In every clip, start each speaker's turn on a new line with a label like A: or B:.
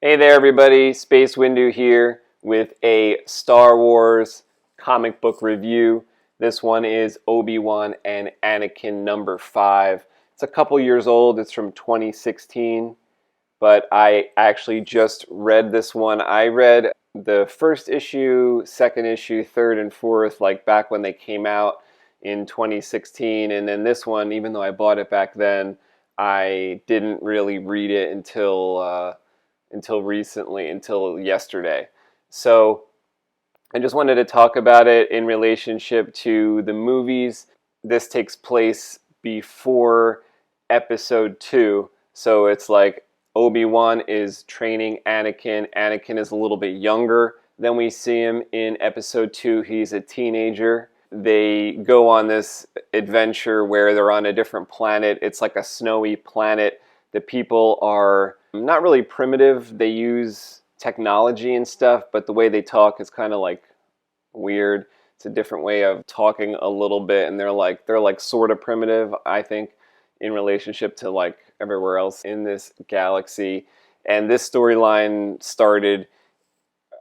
A: Hey there everybody, Space Windu here with a Star Wars comic book review. This one is Obi-Wan and Anakin number 5. It's a couple years old, it's from 2016, but I actually just read this one. I read the first issue, second issue, third and fourth, like back when they came out in 2016, and then this one, even though I bought it back then, I didn't really read it until recently, until yesterday. So I just wanted to talk about it in relationship to the movies. This takes place before episode 2. So it's like Obi-Wan is training Anakin. Anakin is a little bit younger than we see him in episode 2. He's a teenager. They go on this adventure where they're on a different planet. It's like a snowy planet. The people are not really primitive. They use technology and stuff, but the way they talk is kind of like weird. It's a different way of talking a little bit, and they're like sort of primitive, I think, in relationship to like everywhere else in this galaxy. And this storyline started,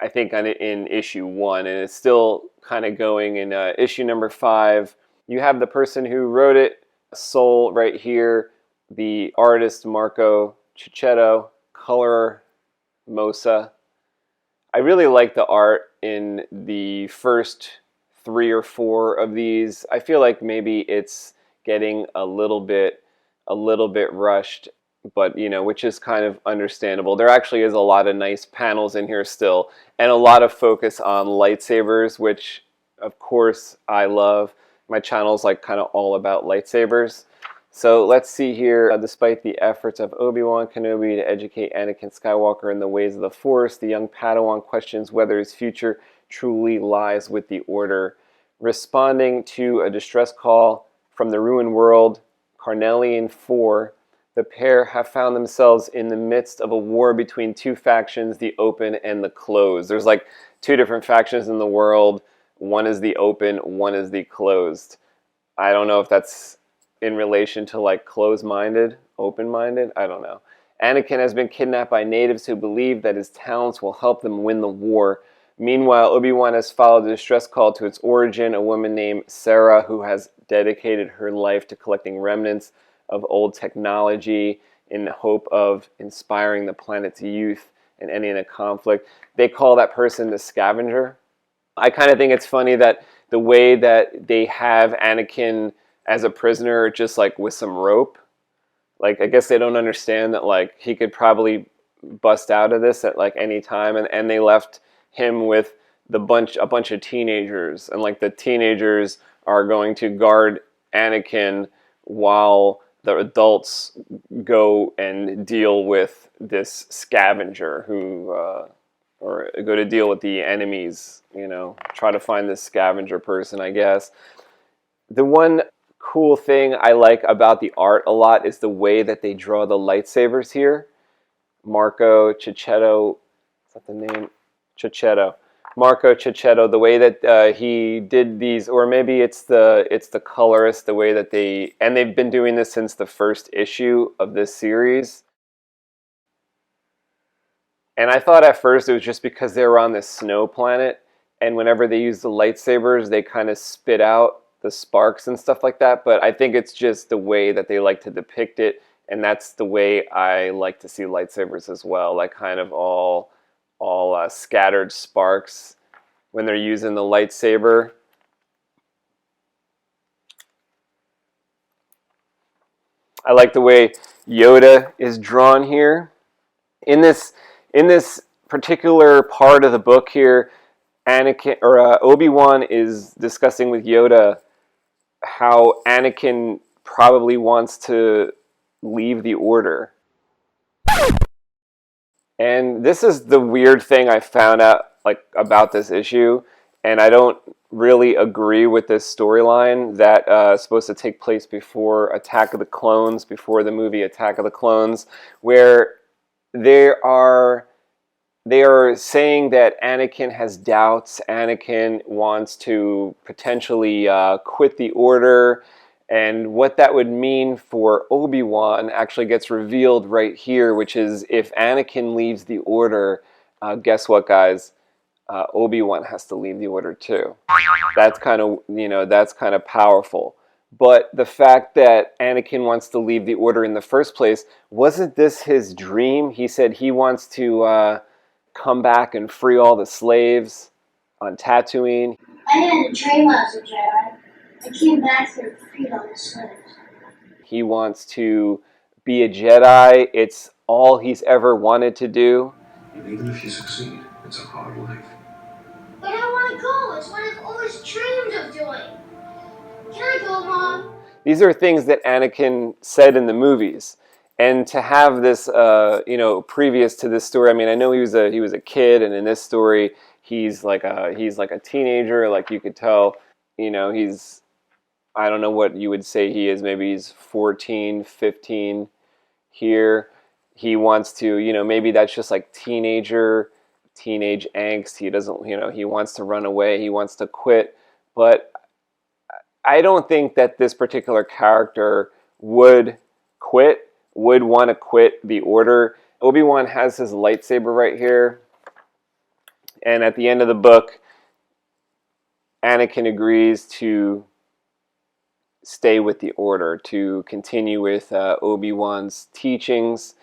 A: I think, in issue 1, and it's still kind of going in issue number 5. You have the person who wrote it, Soul, right here, the artist Marco Checchetto, color Mosa. I really like the art in the first 3 or 4 of these. I feel like maybe it's getting a little bit rushed, but which is kind of understandable. There actually is a lot of nice panels in here still, and a lot of focus on lightsabers, which of course I love. My channel's like kind of all about lightsabers. So let's see here. Despite the efforts of Obi-Wan Kenobi to educate Anakin Skywalker in the ways of the Force, the young Padawan questions whether his future truly lies with the Order. Responding to a distress call from the ruined world, Carnelian 4, the pair have found themselves in the midst of a war between 2 factions, the Open and the Closed. There's like 2 different factions in the world. One is the Open, one is the Closed. I don't know if that's in relation to like closed-minded, open-minded, I don't know. Anakin has been kidnapped by natives who believe that his talents will help them win the war. Meanwhile, Obi-Wan has followed a distress call to its origin, a woman named Sarah who has dedicated her life to collecting remnants of old technology in the hope of inspiring the planet's youth and ending a conflict. They call that person the Scavenger. I kind of think it's funny that the way that they have Anakin as a prisoner, just like with some rope, like I guess they don't understand that like he could probably bust out of this at like any time, and they left him with a bunch of teenagers, and like the teenagers are going to guard Anakin while the adults go and deal with this scavenger who or go to deal with the enemies, try to find this scavenger person, I guess. The one cool thing I like about the art a lot is the way that they draw the lightsabers here. Marco Checchetto, is that the name? Checchetto. Marco Checchetto, the way that he did these, or maybe it's the colorist, the way that they've been doing this since the first issue of this series. And I thought at first it was just because they were on this snow planet, and whenever they use the lightsabers, they kind of spit out the sparks and stuff like that. But I think it's just the way that they like to depict it, and that's the way I like to see lightsabers as well, like kind of all scattered sparks when they're using the lightsaber. I like the way Yoda is drawn here. In this particular part of the book here, Anakin or Obi-Wan is discussing with Yoda how Anakin probably wants to leave the Order. And this is the weird thing I found out like about this issue, and I don't really agree with this storyline that is supposed to take place before Attack of the Clones, before the movie Attack of the Clones, where they are saying that Anakin has doubts. Anakin wants to potentially quit the Order, And what that would mean for Obi-Wan actually gets revealed right here, which is if Anakin leaves the Order, guess what, guys? Obi-Wan has to leave the Order too. That's kind of, that's kind of powerful. But the fact that Anakin wants to leave the Order in the first place, wasn't this his dream? He said he wants to come back and free all the slaves on Tatooine.
B: I had a dream I was a Jedi. I came back to freed all the slaves.
A: He wants to be a Jedi. It's all he's ever wanted to do.
C: And even if you succeed, it's a hard life.
B: But I want to go. It's what I've always dreamed of doing. Can I go, Mom?
A: These are things that Anakin said in the movies. And to have this, previous to this story, I mean, I know he was a kid, and in this story, he's like a teenager. Like you could tell, he's, I don't know what you would say he is. Maybe he's 14, 15 here. He wants to, maybe that's just like teenage angst. He doesn't, he wants to run away. He wants to quit. But I don't think that this particular character would want to quit the Order. Obi-Wan has his lightsaber right here. And at the end of the book, Anakin agrees to stay with the Order, to continue with Obi-Wan's teachings.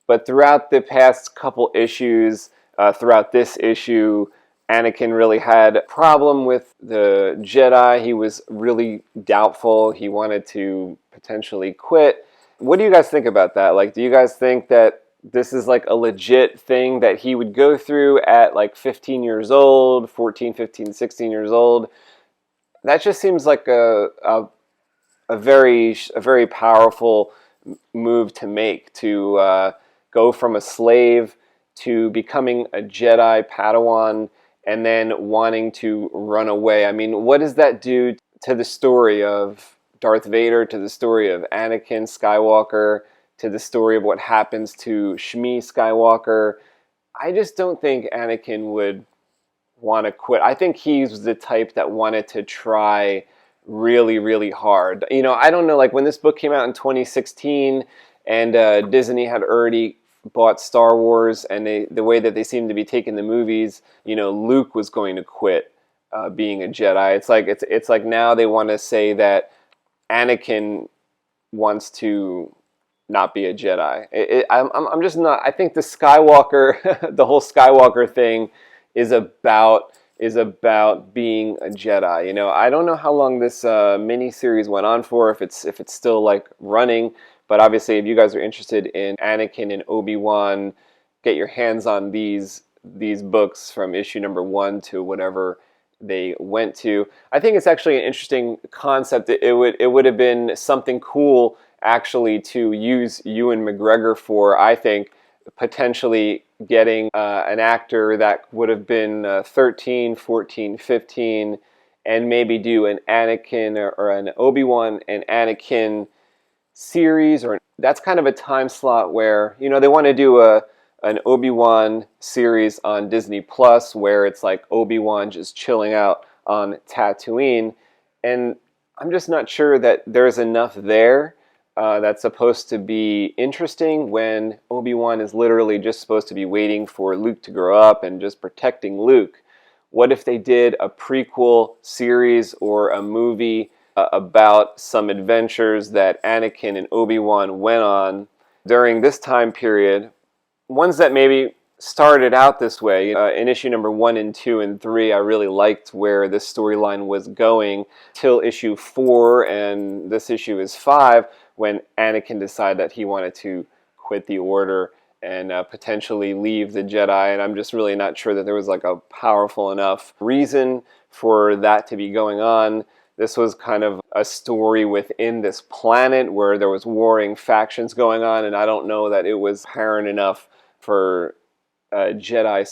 A: But throughout the past couple issues, throughout this issue, Anakin really had a problem with the Jedi. He was really doubtful. He wanted to potentially quit. What do you guys think about that? Like, do you guys think that this is like a legit thing that he would go through at like 15 years old, 14, 15, 16 years old? That just seems like a very powerful move to make, to go from a slave to becoming a Jedi Padawan and then wanting to run away. I mean, what does that do to the story of Darth Vader, to the story of Anakin Skywalker, to the story of what happens to Shmi Skywalker? I just don't think Anakin would want to quit. I think he's the type that wanted to try really, really hard. I don't know, like when this book came out in 2016 and Disney had already bought Star Wars, and the way that they seemed to be taking the movies, Luke was going to quit being a Jedi. It's like now they want to say that Anakin wants to not be a Jedi. I'm just not. I think the Skywalker, the whole Skywalker thing, is about being a Jedi. I don't know how long this mini series went on for, if it's still like running. But obviously, if you guys are interested in Anakin and Obi-Wan, get your hands on these books from issue number 1 to whatever they went to. I think it's actually an interesting concept. It would have been something cool actually to use Ewan McGregor for. I think potentially getting an actor that would have been 13, 14, 15, and maybe do an Anakin or an Obi-Wan and Anakin series, or that's kind of a time slot where they want to do an Obi-Wan series on Disney Plus where it's like Obi-Wan just chilling out on Tatooine, and I'm just not sure that there's enough there that's supposed to be interesting when Obi-Wan is literally just supposed to be waiting for Luke to grow up and just protecting Luke. What if they did a prequel series or a movie about some adventures that Anakin and Obi-Wan went on during this time period, ones that maybe started out this way. In issue number 1 and 2 and 3, I really liked where this storyline was going till issue 4, and this issue is 5, when Anakin decided that he wanted to quit the Order and potentially leave the Jedi. And I'm just really not sure that there was like a powerful enough reason for that to be going on. This was kind of a story within this planet where there was warring factions going on, and I don't know that it was apparent enough for a Jedi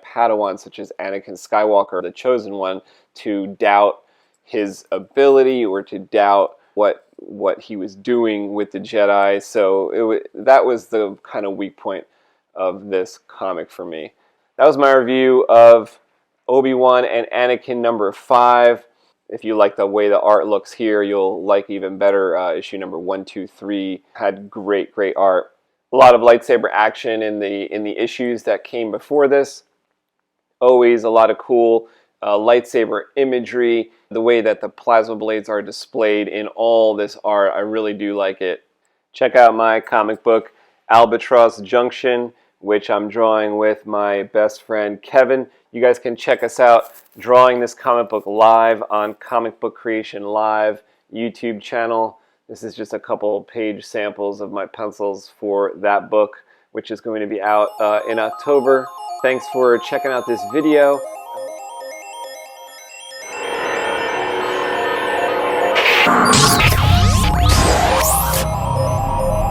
A: Padawan such as Anakin Skywalker, the Chosen One, to doubt his ability or to doubt what he was doing with the Jedi. So that was the kind of weak point of this comic for me. That was my review of Obi-Wan and Anakin number 5. If you like the way the art looks here, you'll like even better issue number 1, 2, 3. Had great art. A lot of lightsaber action in the issues that came before this. Always a lot of cool lightsaber imagery. The way that the plasma blades are displayed in all this art, I really do like it. Check out my comic book Albatross Junction, which I'm drawing with my best friend Kevin. You guys can check us out drawing this comic book live on Comic Book Creation Live YouTube channel. This is just a couple page samples of my pencils for that book, which is going to be out in October. Thanks for checking out this video.